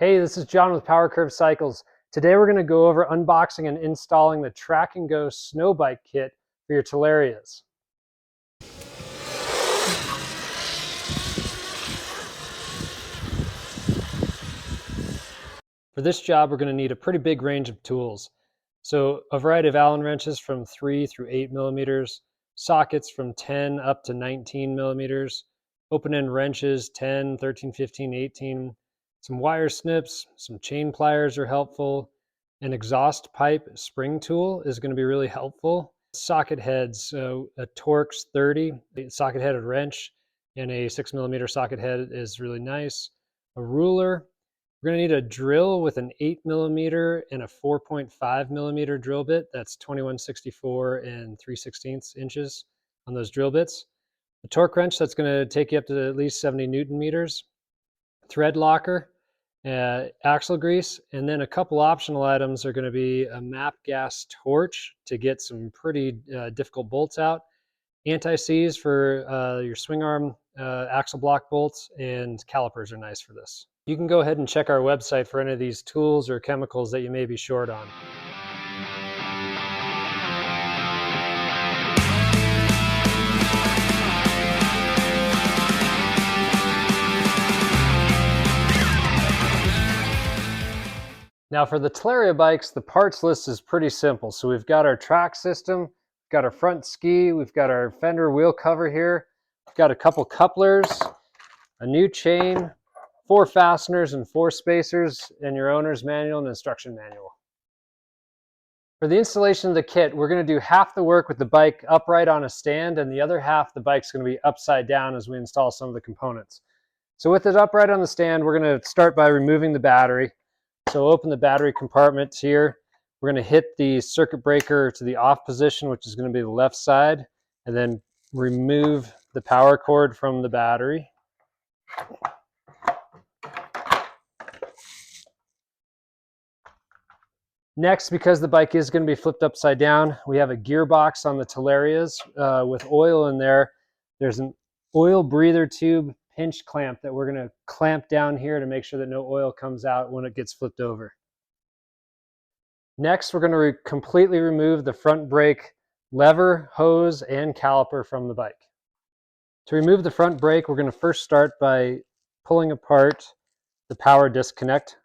Hey, this is John with Power Curve Cycles. Today we're going to go over unboxing and installing the TrackNGo snowbike kit for your Talarias. For this job, we're going to need a pretty big range of tools. So a variety of Allen wrenches from 3 through 8 millimeters, sockets from 10 up to 19 millimeters, open-end wrenches 10, 13, 15, 18, some wire snips, some chain pliers are helpful. An exhaust pipe spring tool is going to be really helpful. Socket heads, so a Torx 30 socket headed wrench and a 6 millimeter socket head is really nice. A ruler. We're going to need a drill with an 8 millimeter and a 4.5 millimeter drill bit. That's 21/64 and 3/16 inches on those drill bits. A torque wrench that's going to take you up to at least 70 Newton meters. Thread locker, axle grease, and then a couple optional items are going to be a MAP gas torch to get some pretty difficult bolts out, anti-seize for your swing arm axle block bolts, and calipers are nice for this. You can go ahead and check our website for any of these tools or chemicals that you may be short on. Now for the Talaria bikes, the parts list is pretty simple. So we've got our track system, we've got our front ski, we've got our fender wheel cover here, we've got a couple couplers, a new chain, 4 fasteners and 4 spacers, and your owner's manual and instruction manual. For the installation of the kit, we're going to do half the work with the bike upright on a stand, and the other half the bike's going to be upside down as we install some of the components. So with it upright on the stand, we're going to start by removing the battery. So open the battery compartments here. We're going to hit the circuit breaker to the off position, which is going to be the left side, and then remove the power cord from the battery. Next, because the bike is going to be flipped upside down, we have a gearbox on the Talarias with oil in there. There's an oil breather tube pinch clamp that we're going to clamp down here to make sure that no oil comes out when it gets flipped over. Next, we're going to completely remove the front brake lever, hose, and caliper from the bike. To remove the front brake, we're going to first start by pulling apart the power disconnect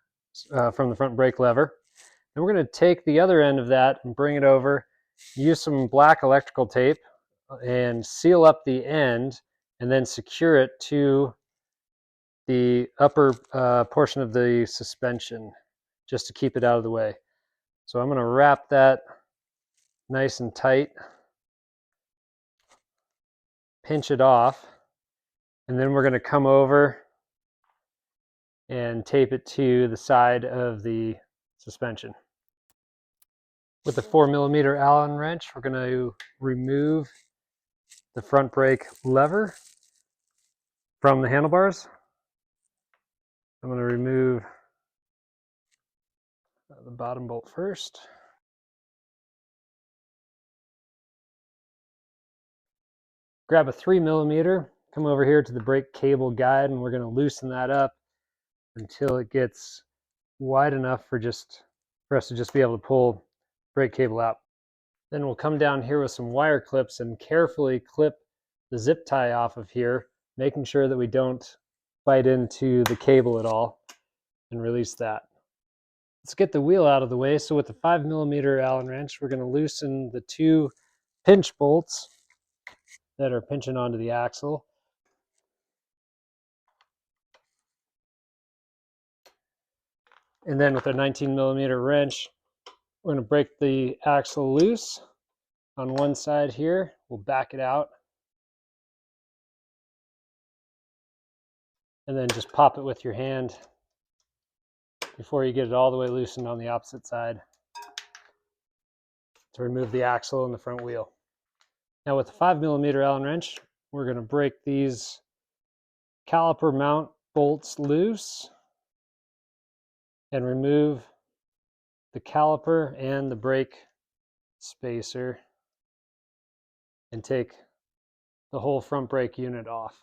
from the front brake lever. Then we're going to take the other end of that and bring it over, use some black electrical tape, and seal up the end, and then secure it to the upper portion of the suspension, just to keep it out of the way. So I'm going to wrap that nice and tight, pinch it off, and then we're going to come over and tape it to the side of the suspension. With the 4 millimeter Allen wrench, we're going to remove the front brake lever from the handlebars. I'm going to remove the bottom bolt first. Grab a 3 millimeter, come over here to the brake cable guide, and we're going to loosen that up until it gets wide enough for us to just be able to pull brake cable out. Then we'll come down here with some wire clips and carefully clip the zip tie off of here, making sure that we don't bite into the cable at all, and release that. Let's get the wheel out of the way. So with the 5 millimeter Allen wrench, we're going to loosen the 2 pinch bolts that are pinching onto the axle. And then with our 19 millimeter wrench, we're going to break the axle loose on one side here. We'll back it out. And then just pop it with your hand before you get it all the way loosened on the opposite side to remove the axle and the front wheel. Now with the 5 millimeter Allen wrench, we're going to break these caliper mount bolts loose and remove the caliper and the brake spacer and take the whole front brake unit off.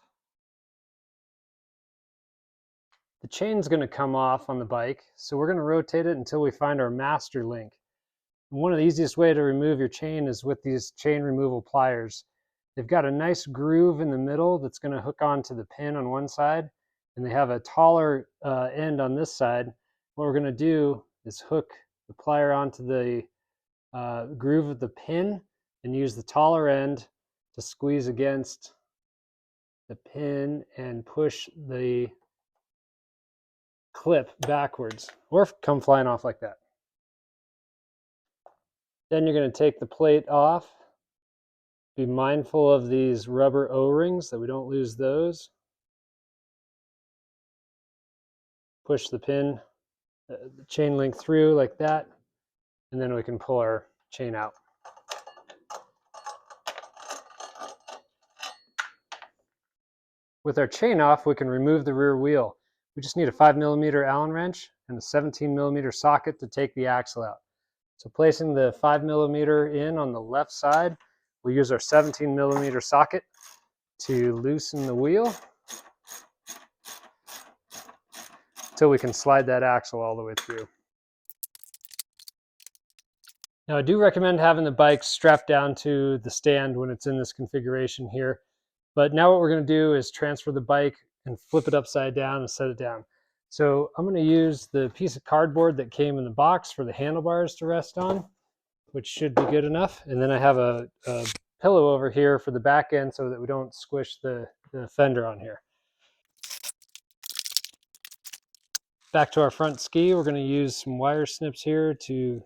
the chain's going to come off on the bike, so we're going to rotate it until we find our master link. And one of the easiest way to remove your chain is with these chain removal pliers. They've got a nice groove in the middle that's going to hook onto the pin on one side, and they have a taller end on this side. What we're going to do is hook the plier onto the groove of the pin and use the taller end to squeeze against the pin and push the clip backwards, or come flying off like that. Then you're going to take the plate off. Be mindful of these rubber O-rings that we don't lose those. Push the pin, the chain link through like that, and then we can pull our chain out. With our chain off, we can remove the rear wheel. We just need a 5mm Allen wrench and a 17mm socket to take the axle out. So placing the 5mm in on the left side, we'll use our 17mm socket to loosen the wheel until we can slide that axle all the way through. Now I do recommend having the bike strapped down to the stand when it's in this configuration here. But now what we're going to do is transfer the bike and flip it upside down and set it down. So I'm going to use the piece of cardboard that came in the box for the handlebars to rest on, which should be good enough. And then I have a pillow over here for the back end so that we don't squish the fender on here. Back to our front ski, we're going to use some wire snips here to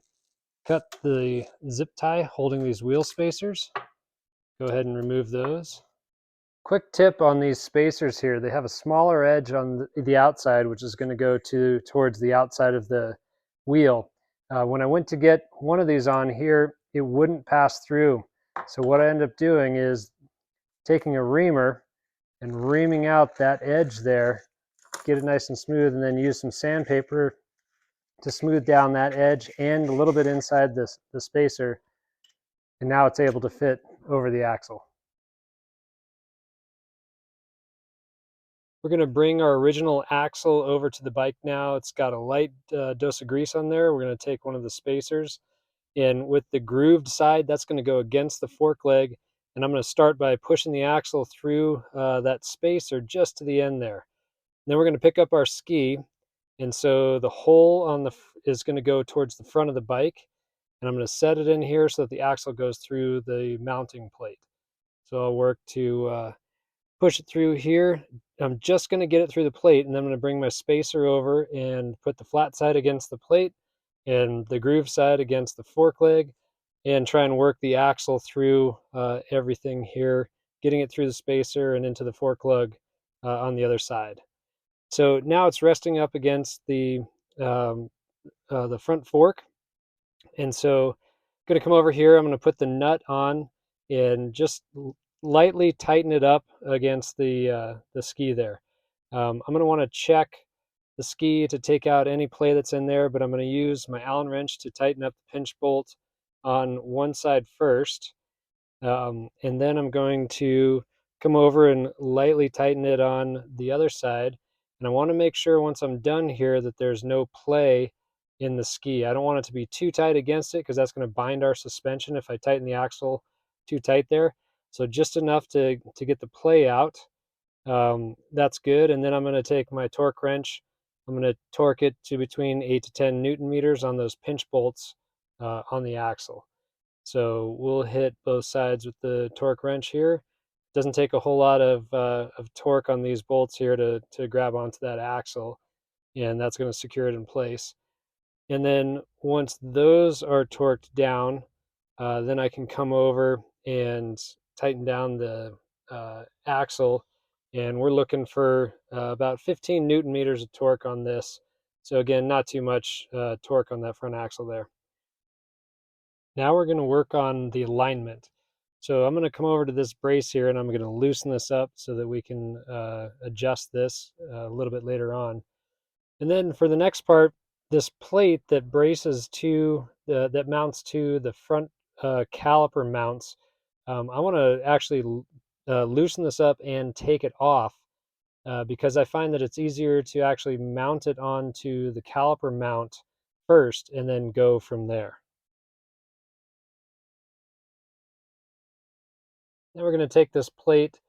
cut the zip tie holding these wheel spacers. Go ahead and remove those. Quick tip on these spacers here, they have a smaller edge on the outside, which is going to go towards the outside of the wheel. When I went to get one of these on here, it wouldn't pass through. So what I ended up doing is taking a reamer and reaming out that edge there, get it nice and smooth, and then use some sandpaper to smooth down that edge and a little bit inside the spacer. And now it's able to fit over the axle. We're going to bring our original axle over to the bike now. It's got a light dose of grease on there. We're going to take one of the spacers, and with the grooved side, that's going to go against the fork leg. And I'm going to start by pushing the axle through that spacer just to the end there. And then we're going to pick up our ski, and so the hole on is going to go towards the front of the bike. And I'm going to set it in here so that the axle goes through the mounting plate. So I'll work to push it through here. I'm just going to get it through the plate, and then I'm going to bring my spacer over and put the flat side against the plate and the groove side against the fork leg, and try and work the axle through everything here, getting it through the spacer and into the fork lug on the other side. So now it's resting up against the front fork. And so I'm going to come over here, I'm going to put the nut on and just lightly tighten it up against the ski there. I'm going to want to check the ski to take out any play that's in there, but I'm going to use my Allen wrench to tighten up the pinch bolt on one side first. And then I'm going to come over and lightly tighten it on the other side. And I want to make sure once I'm done here that there's no play in the ski. I don't want it to be too tight against it because that's going to bind our suspension if I tighten the axle too tight there. So just enough to get the play out. That's good. And then I'm going to take my torque wrench. I'm going to torque it to between 8 to 10 Newton meters on those pinch bolts on the axle. So we'll hit both sides with the torque wrench here. It doesn't take a whole lot of torque on these bolts here to grab onto that axle, and that's going to secure it in place. And then once those are torqued down, then I can come over and tighten down the axle, and we're looking for about 15 Newton meters of torque on this. So again, not too much torque on that front axle there. Now we're going to work on the alignment. So I'm going to come over to this brace here, and I'm going to loosen this up so that we can adjust this a little bit later on. And then for the next part, this plate that braces to that mounts to the front caliper mounts, I want to actually loosen this up and take it off. because I find that it's easier to actually mount it onto the caliper mount first and then go from there. Now we're going to take this plate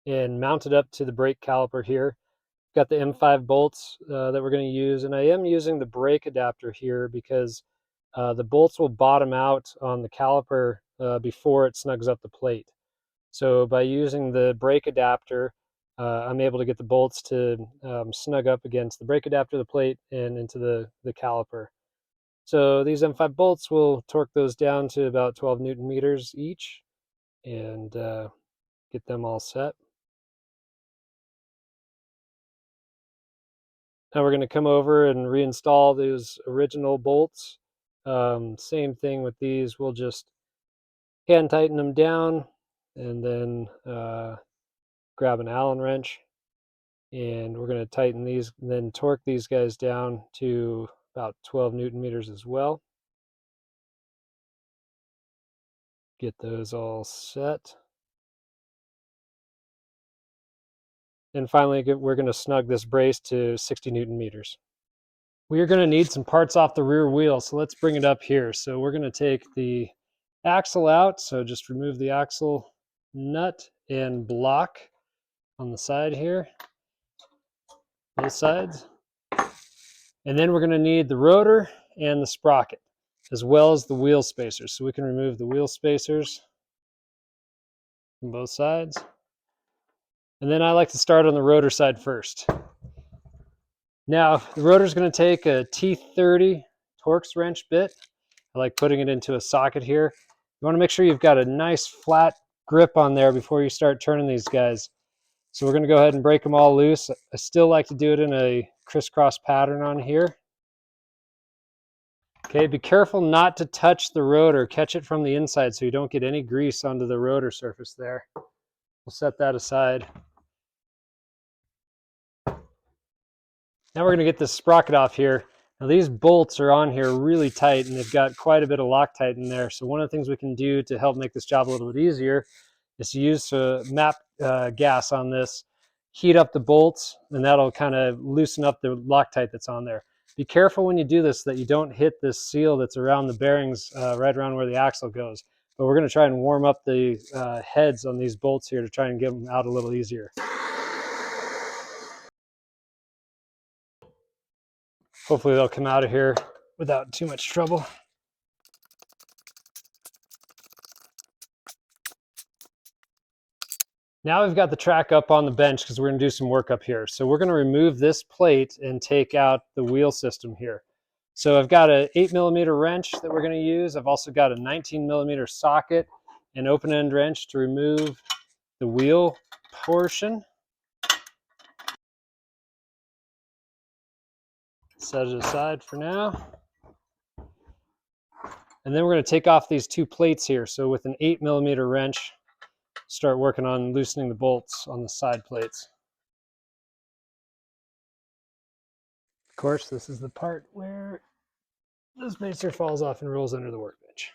and mount it up to the brake caliper here. Got the M5 bolts that we're going to use, and I am using the brake adapter here because the bolts will bottom out on the caliper before it snugs up the plate. So by using the brake adapter, I'm able to get the bolts to snug up against the brake adapter, the plate, and into the caliper. So these M5 bolts will torque those down to about 12 Newton meters each and get them all set. Now we're going to come over and reinstall those original bolts. Same thing with these. We'll just hand tighten them down and then grab an Allen wrench, and we're going to tighten these and then torque these guys down to about 12 Newton meters as well. Get those all set. And finally, we're going to snug this brace to 60 Newton meters. We are going to need some parts off the rear wheel, so let's bring it up here. So we're going to take the axle out, so just remove the axle nut and block on the side here, both sides. And then we're going to need the rotor and the sprocket, as well as the wheel spacers. So we can remove the wheel spacers from both sides. And then I like to start on the rotor side first. Now, the rotor is going to take a T30 Torx wrench bit. I like putting it into a socket here. You want to make sure you've got a nice flat grip on there before you start turning these guys. So we're going to go ahead and break them all loose. I still like to do it in a crisscross pattern on here. Okay, be careful not to touch the rotor. Catch it from the inside so you don't get any grease onto the rotor surface there. We'll set that aside. Now we're going to get this sprocket off here. Now these bolts are on here really tight and they've got quite a bit of Loctite in there. So one of the things we can do to help make this job a little bit easier is to use MAP gas on this, heat up the bolts, and that'll kind of loosen up the Loctite that's on there. Be careful when you do this that you don't hit this seal that's around the bearings right around where the axle goes. But we're going to try and warm up the heads on these bolts here to try and get them out a little easier. Hopefully they'll come out of here without too much trouble. Now we've got the track up on the bench because we're going to do some work up here. So we're going to remove this plate and take out the wheel system here. So I've got an 8mm wrench that we're going to use. I've also got a 19mm socket and open end wrench to remove the wheel portion. Set it aside for now. And then we're going to take off these two plates here. So with an 8mm wrench, start working on loosening the bolts on the side plates. Of course, this is the part where the spacer falls off and rolls under the workbench.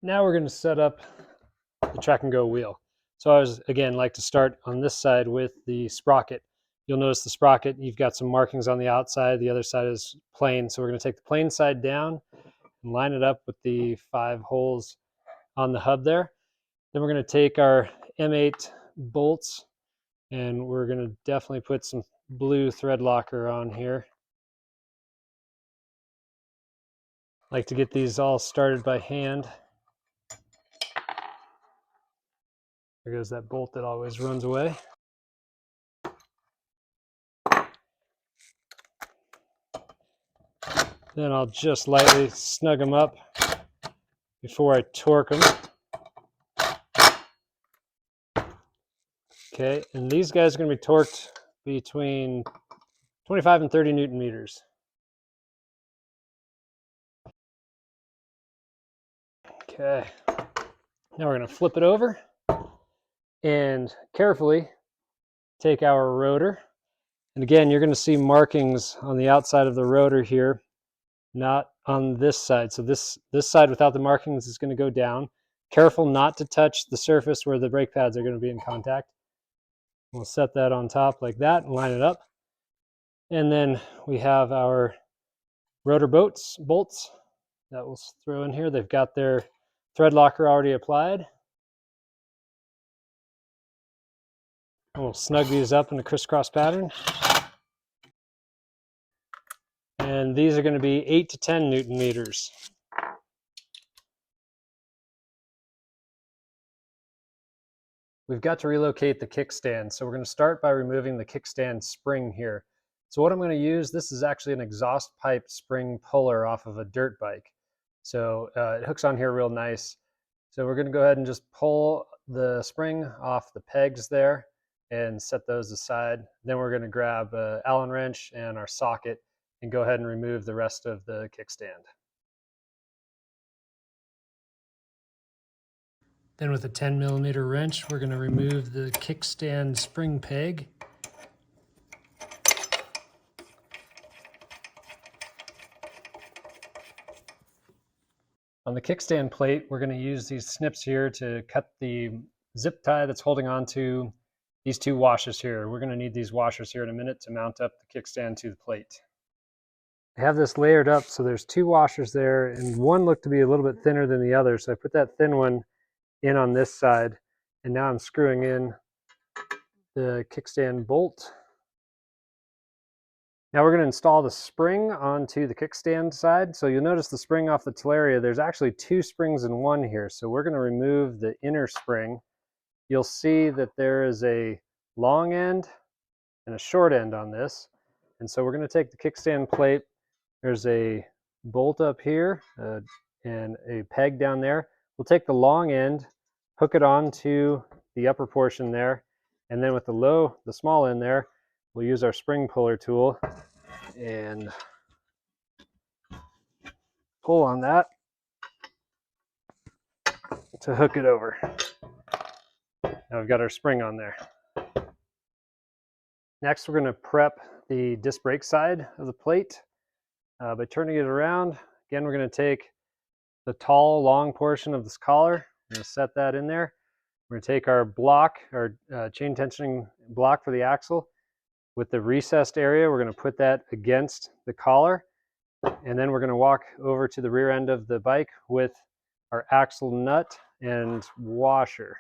Now we're going to set up the TrackNGo wheel. So I was, again, like to start on this side with the sprocket. You'll notice the sprocket, you've got some markings on the outside, the other side is plain. So we're going to take the plain side down and line it up with the 5 holes on the hub there. Then we're going to take our M8 bolts and we're going to definitely put some blue thread locker on here. I like to get these all started by hand. There goes that bolt that always runs away. Then I'll just lightly snug them up before I torque them. Okay, and these guys are going to be torqued between 25 and 30 Newton meters. Okay, now we're going to flip it over and carefully take our rotor. And again, you're going to see markings on the outside of the rotor here, not on this side. So this side without the markings is going to go down. Careful not to touch the surface where the brake pads are going to be in contact. We'll set that on top like that and line it up. And then we have our rotor bolts that we'll throw in here. They've got their thread locker already applied. And we'll snug these up in a crisscross pattern. And these are going to be 8 to 10 Newton meters. We've got to relocate the kickstand. So we're going to start by removing the kickstand spring here. So what I'm going to use, this is actually an exhaust pipe spring puller off of a dirt bike. So it hooks on here real nice. So we're going to go ahead and just pull the spring off the pegs there and set those aside. Then we're going to grab an Allen wrench and our socket and go ahead and remove the rest of the kickstand. Then with a 10mm wrench, we're going to remove the kickstand spring peg. On the kickstand plate, we're going to use these snips here to cut the zip tie that's holding on to these two washers here. We're going to need these washers here in a minute to mount up the kickstand to the plate. I have this layered up, so there's two washers there, and one looked to be a little bit thinner than the other, so I put that thin one in on this side, and now I'm screwing in the kickstand bolt. Now we're going to install the spring onto the kickstand side. So you'll notice the spring off the Talaria, there's actually two springs in one here. So we're going to remove the inner spring. You'll see that there is a long end and a short end on this. And so we're going to take the kickstand plate. There's a bolt up here and a peg down there. We'll take the long end, hook it onto the upper portion there. And then with the small end there, we'll use our spring puller tool and pull on that to hook it over. Now we've got our spring on there. Next, we're going to prep the disc brake side of the plate by turning it around. Again, we're going to take the tall, long portion of this collar. We're going to set that in there. We're going to take our block, our chain tensioning block for the axle. With the recessed area, we're going to put that against the collar. And then we're going to walk over to the rear end of the bike with our axle nut and washer.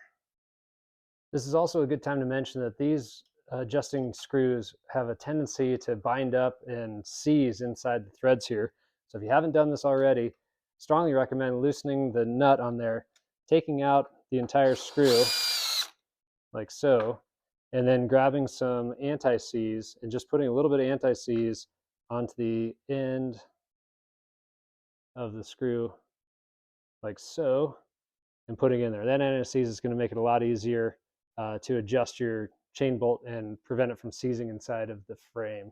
This is also a good time to mention that these adjusting screws have a tendency to bind up and seize inside the threads here. So if you haven't done this already, strongly recommend loosening the nut on there, taking out the entire screw like so, and then grabbing some anti-seize and just putting a little bit of anti-seize onto the end of the screw like so, and putting it in there. That anti-seize is going to make it a lot easier to adjust your chain bolt and prevent it from seizing inside of the frame.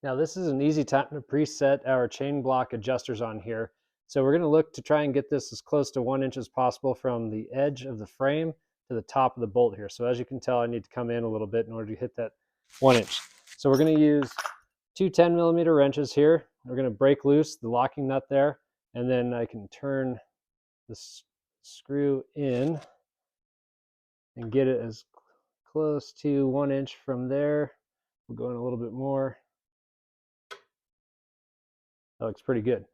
Now this is an easy time to preset our chain block adjusters on here. So we're going to look to try and get this as close to 1 inch as possible from the edge of the frame to the top of the bolt here. So as you can tell, I need to come in a little bit in order to hit that 1 inch. So we're going to use two 10mm wrenches here. We're going to break loose the locking nut there, and then I can turn this screw in and get it as close to 1 inch from there. We'll go in a little bit more. That looks pretty good.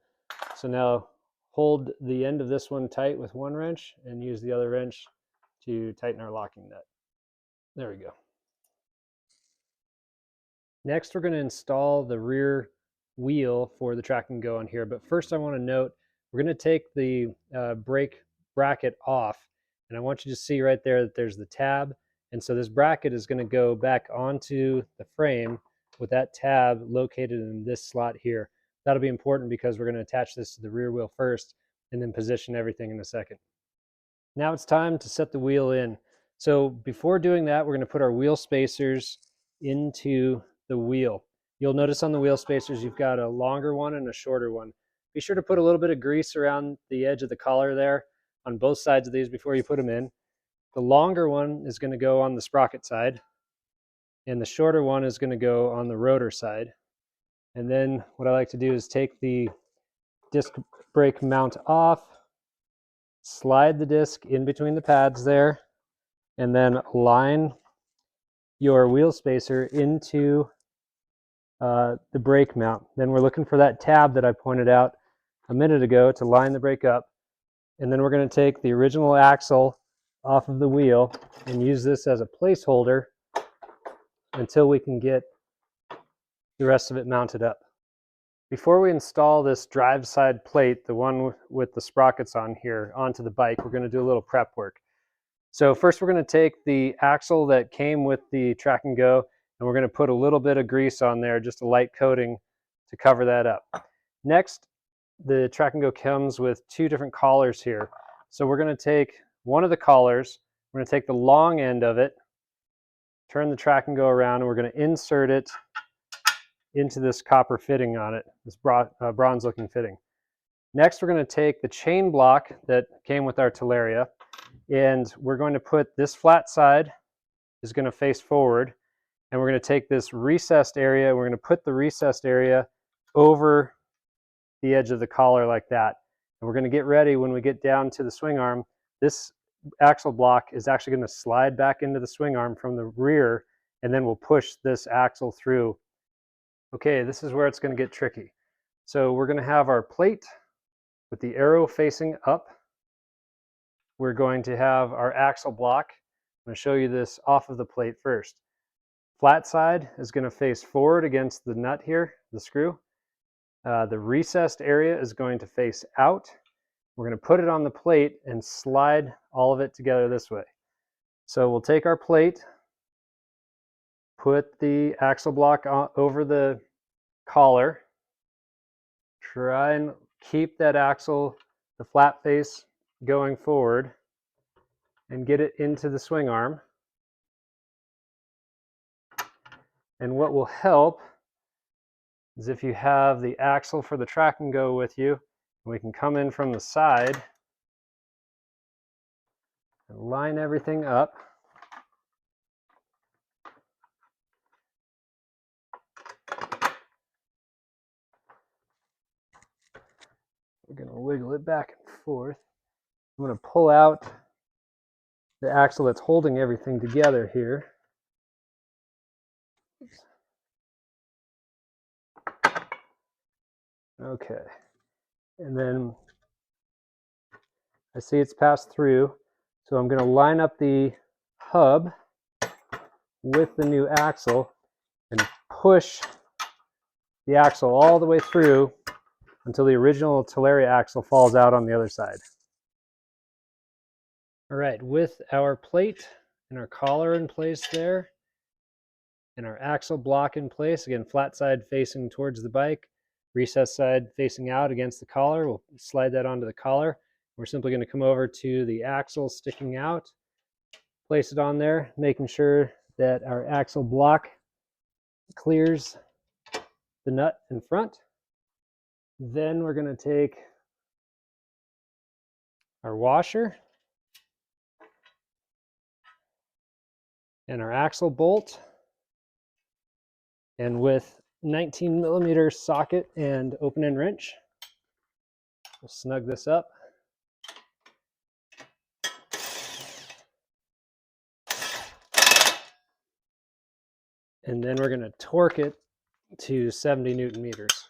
So now hold the end of this one tight with one wrench and use the other wrench to tighten our locking nut. There we go. Next, we're going to install the rear wheel for the TrackNGo on here. But first I want to note, we're going to take the brake bracket off. And I want you to see right there that there's the tab. And so this bracket is going to go back onto the frame with that tab located in this slot here. That'll be important because we're going to attach this to the rear wheel first and then position everything in a second. Now it's time to set the wheel in. So before doing that, we're going to put our wheel spacers into the wheel. You'll notice on the wheel spacers, you've got a longer one and a shorter one. Be sure to put a little bit of grease around the edge of the collar there on both sides of these before you put them in. The longer one is going to go on the sprocket side, and the shorter one is going to go on the rotor side. And then what I like to do is take the disc brake mount off, slide the disc in between the pads there, and then line your wheel spacer into the brake mount. Then we're looking for that tab that I pointed out a minute ago to line the brake up. And then we're going to take the original axle off of the wheel and use this as a placeholder until we can get the rest of it mounted up. Before we install this drive side plate, the one with the sprockets on here, onto the bike, we're going to do a little prep work. So first we're going to take the axle that came with the TrackNGo, and we're going to put a little bit of grease on there, just a light coating to cover that up. Next, the TrackNGo comes with two different collars here. So we're going to take one of the collars, we're going to take the long end of it, turn the TrackNGo around, and we're going to insert it into this copper fitting on it, this bronze looking fitting. Next, we're going to take the chain block that came with our Talaria, and we're going to put this flat side is going to face forward, and we're going to take this recessed area, we're going to put the recessed area over the edge of the collar like that. And we're going to get ready when we get down to the swing arm. This axle block is actually going to slide back into the swing arm from the rear, and then we'll push this axle through. Okay, this is where it's going to get tricky. So we're going to have our plate with the arrow facing up. We're going to have our axle block. I'm going to show you this off of the plate first. Flat side is going to face forward against the nut here, the screw. The recessed area is going to face out. We're going to put it on the plate and slide all of it together this way. So we'll take our plate, put the axle block over the collar, try and keep that axle, the flat face, going forward, and get it into the swing arm. And what will help is if you have the axle for the TrackNGo with you, we can come in from the side and line everything up. We're going to wiggle it back and forth. I'm going to pull out the axle that's holding everything together here. Okay, and then I see it's passed through, so I'm going to line up the hub with the new axle and push the axle all the way through until the original Talaria axle falls out on the other side. All right, with our plate and our collar in place there, and our axle block in place, again, flat side facing towards the bike, recessed side facing out against the collar, we'll slide that onto the collar. We're simply going to come over to the axle sticking out, place it on there, making sure that our axle block clears the nut in front. Then we're going to take our washer and our axle bolt, and with 19mm socket and open end wrench, we'll snug this up. And then we're going to torque it to 70 Newton meters.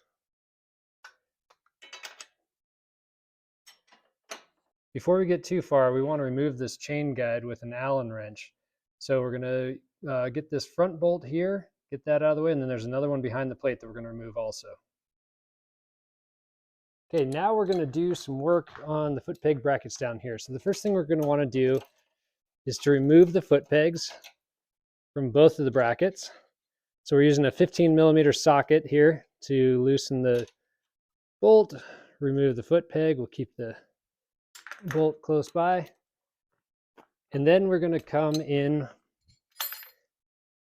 Before we get too far, we want to remove this chain guide with an Allen wrench. So we're going to get this front bolt here, get that out of the way, and then there's another one behind the plate that we're going to remove also. Okay, now we're going to do some work on the foot peg brackets down here. So the first thing we're going to want to do is to remove the foot pegs from both of the brackets. So we're using a 15mm socket here to loosen the bolt, remove the foot peg. We'll keep the bolt close by. And then we're going to come in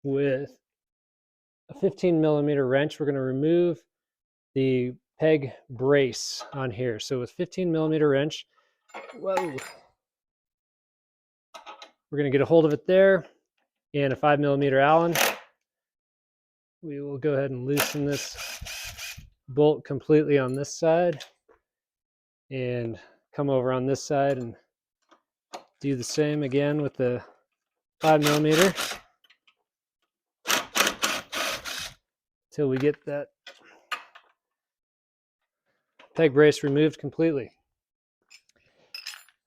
with a 15mm wrench. We're going to remove the peg brace on here. So with 15mm wrench, whoa, we're going to get a hold of it there, and a 5mm Allen. we will go ahead and loosen this bolt completely on this side and come over on this side and do the same again with the 5mm till we get that peg brace removed completely.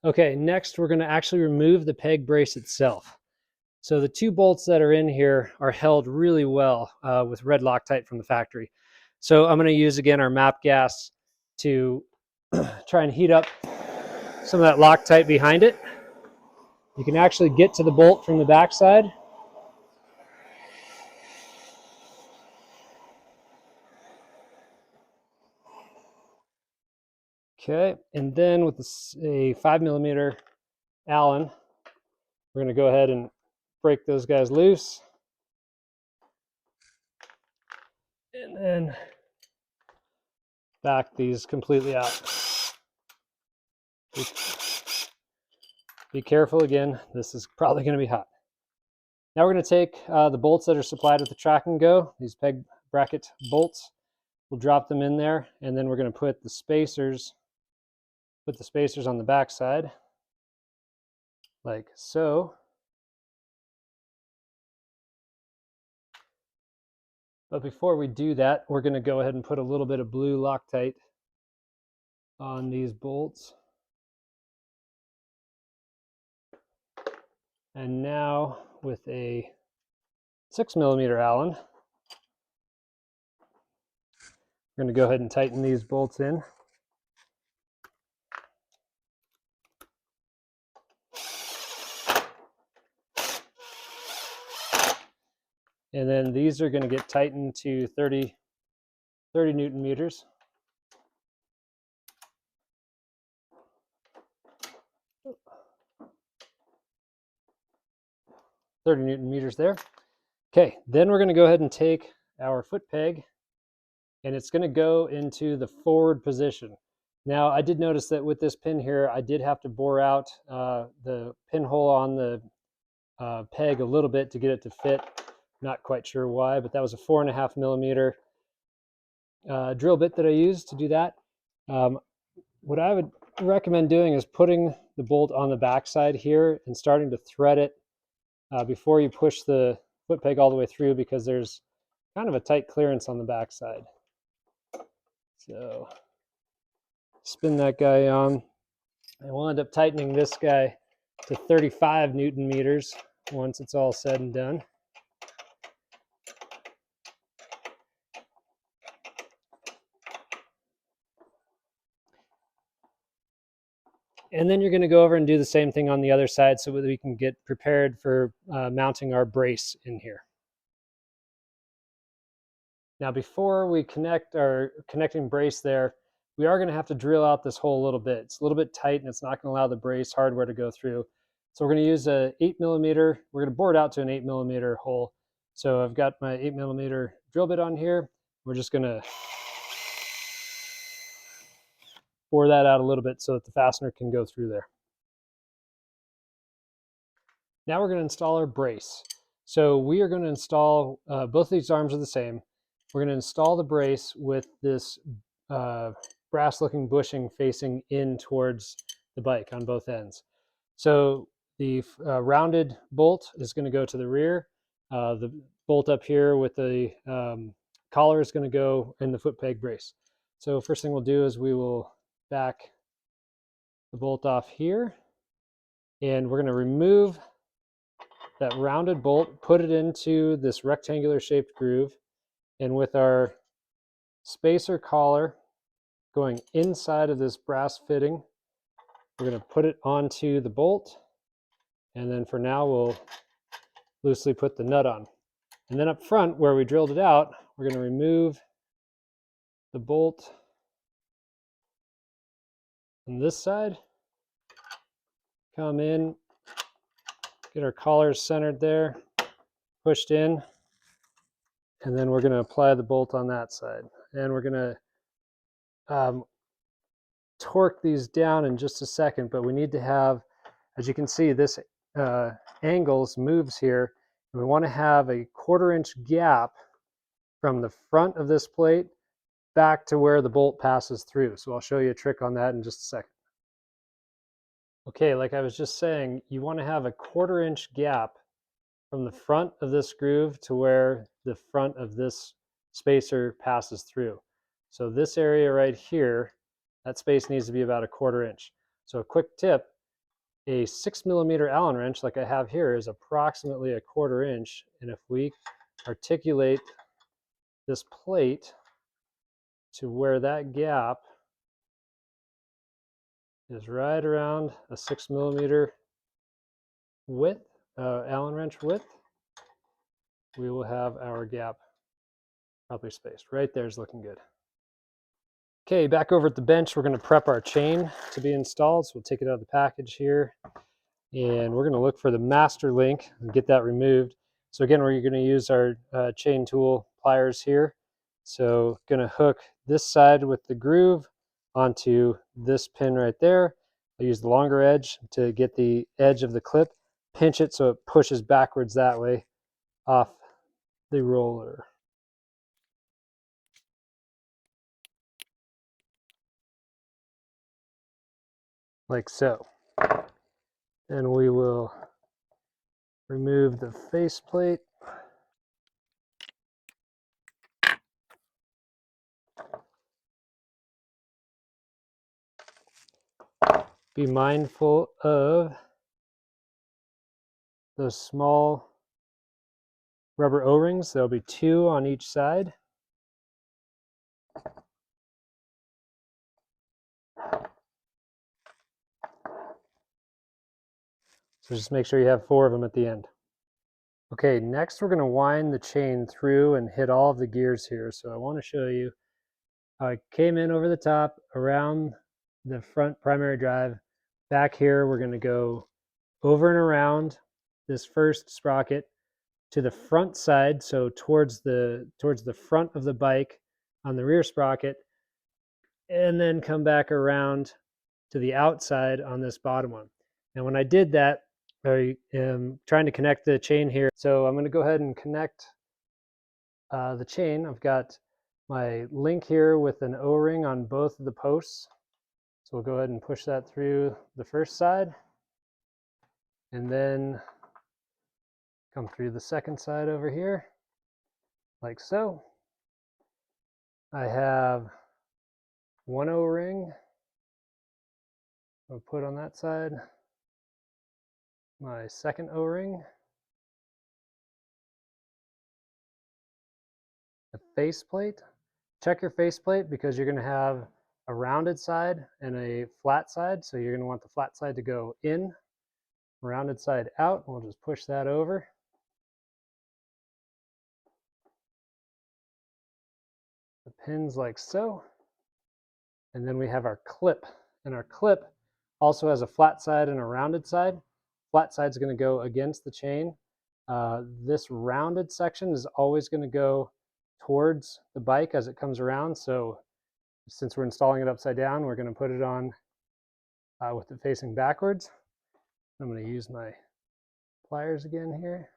Okay, next we're going to actually remove the peg brace itself. So the two bolts that are in here are held really well with red Loctite from the factory. So I'm going to use again our MAP gas to try and heat up some of that Loctite behind it. You can actually get to the bolt from the backside. Okay, and then with a 5mm Allen, we're going to go ahead and break those guys loose. And then back these completely out. Be careful again, this is probably going to be hot. Now we're going to take the bolts that are supplied with the TrackNGo, these peg bracket bolts. We'll drop them in there, and then we're going to put the spacers on the back side, like so. But before we do that, we're going to go ahead and put a little bit of blue Loctite on these bolts. And now with a 6mm Allen, we're going to go ahead and tighten these bolts in. And then these are going to get tightened to 30 Newton meters. 30 Newton meters there. Okay, then we're going to go ahead and take our foot peg, and it's going to go into the forward position. Now, I did notice that with this pin here, I did have to bore out the pinhole on the peg a little bit to get it to fit. Not quite sure why, but that was a 4.5mm drill bit that I used to do that. What I would recommend doing is putting the bolt on the backside here and starting to thread it before you push the foot peg all the way through, because there's kind of a tight clearance on the backside. So spin that guy on, and we'll end up tightening this guy to 35 Newton meters once it's all said and done. And then you're going to go over and do the same thing on the other side so that we can get prepared for mounting our brace in here. Now, before we connect our connecting brace there, we are going to have to drill out this hole a little bit. It's a little bit tight and it's not going to allow the brace hardware to go through. So we're going to use a 8mm. We're going to bore it out to an 8mm hole. So I've got my 8mm drill bit on here. We're just going to bore that out a little bit so that the fastener can go through there. Now we're going to install our brace. So we are going to install, both these arms are the same. We're going to install the brace with this brass looking bushing facing in towards the bike on both ends. So the rounded bolt is going to go to the rear. The bolt up here with the collar is going to go in the foot peg brace. So first thing we'll do is we will back the bolt off here, and we're going to remove that rounded bolt, put it into this rectangular shaped groove, and with our spacer collar going inside of this brass fitting, we're going to put it onto the bolt, and then for now we'll loosely put the nut on. And then up front where we drilled it out, we're going to remove the bolt on this side, come in, get our collars centered there, pushed in, and then we're going to apply the bolt on that side. And we're going to torque these down in just a second, but we need to have, as you can see, this angles moves here. And we want to have a 1/4 inch gap from the front of this plate back to where the bolt passes through. So I'll show you a trick on that in just a second. Okay, like I was just saying, you want to have a 1/4 inch gap from the front of this groove to where the front of this spacer passes through. So this area right here, that space needs to be about a 1/4 inch. So a quick tip, a 6mm Allen wrench like I have here is approximately a 1/4 inch. And if we articulate this plate to where that gap is right around a 6mm width, Allen wrench width, we will have our gap properly spaced. Right there is looking good. Okay, back over at the bench, we're going to prep our chain to be installed. So we'll take it out of the package here, and we're going to look for the master link and get that removed. So again, we're going to use our chain tool pliers here. So going to hook this side with the groove onto this pin right there. I use the longer edge to get the edge of the clip, pinch it so it pushes backwards that way off the roller. Like so. And we will remove the faceplate. Be mindful of those small rubber O-rings. There'll be 2 on each side. So just make sure you have 4 of them at the end. Okay, next we're going to wind the chain through and hit all of the gears here. So I want to show you how I came in over the top around the front primary drive. Back here we're going to go over and around this first sprocket to the front side, so towards the front of the bike on the rear sprocket, and then come back around to the outside on this bottom one. And when I did that, I am trying to connect the chain here. So I'm going to go ahead and connect the chain. I've got my link here with an O-ring on both of the posts. So we'll go ahead and push that through the first side, and then come through the second side over here, like so. I have one O-ring I'll put on that side, my second O-ring, a faceplate. Check your faceplate because you're going to have a rounded side and a flat side. So you're going to want the flat side to go in, rounded side out. We'll just push that over. The pins like so. And then we have our clip. And our clip also has a flat side and a rounded side. Flat side is going to go against the chain. This rounded section is always going to go towards the bike as it comes around. So since we're installing it upside down, we're going to put it on with it facing backwards. I'm going to use my pliers again here.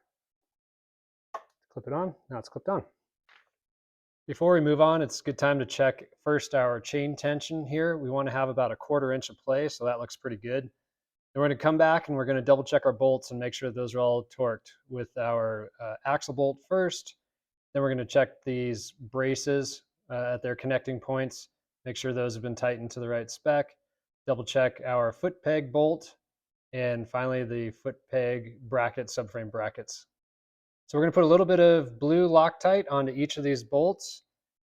Clip it on. Now it's clipped on. Before we move on, it's a good time to check first our chain tension here. We want to have about a 1/4 inch of play, so that looks pretty good. Then we're going to come back and we're going to double check our bolts and make sure those are all torqued with our axle bolt first. Then we're going to check these braces at their connecting points, make sure those have been tightened to the right spec. Double check our foot peg bolt, and finally the foot peg bracket, subframe brackets. So we're going to put a little bit of blue Loctite onto each of these bolts,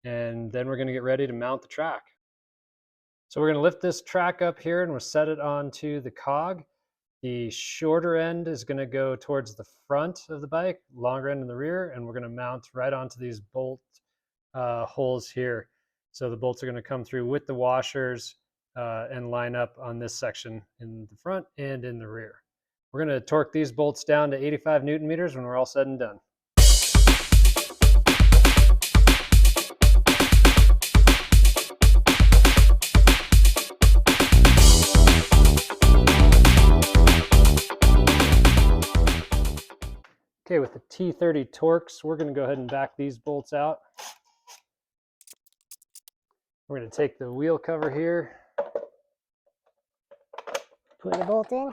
and then we're going to get ready to mount the track. So we're going to lift this track up here and we'll set it onto the cog. The shorter end is going to go towards the front of the bike, longer end in the rear, and we're going to mount right onto these bolt holes here. So the bolts are going to come through with the washers and line up on this section in the front and in the rear. We're going to torque these bolts down to 85 Newton meters when we're all said and done. Okay, with the T30 Torx, we're going to go ahead and back these bolts out. We're going to take the wheel cover here, Put the bolt in.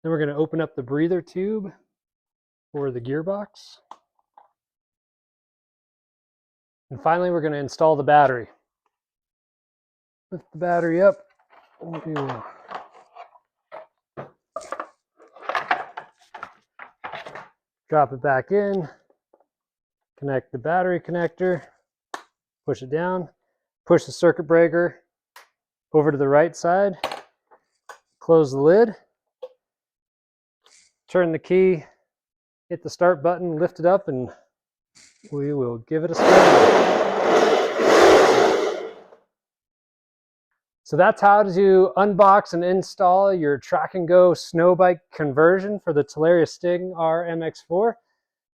then we're going to open up the breather tube for the gearbox. And finally, we're going to install the battery. Lift the battery up. Drop it back in. Connect the battery connector. Push it down. Push the circuit breaker over to the right side. Close the lid. Turn the key. Hit the start button. Lift it up, and we will give it a spin. So that's how to unbox and install your TrackNGo snowbike conversion for the Talaria Sting R MX4.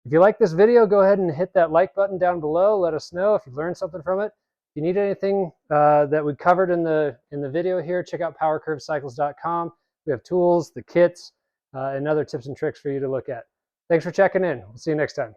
If you like this video, go ahead and hit that like button down below. Let us know if you learned something from it. If you need anything that we covered in the video here, check out powercurvecycles.com. We have tools, the kits, and other tips and tricks for you to look at. Thanks for checking in. We'll see you next time.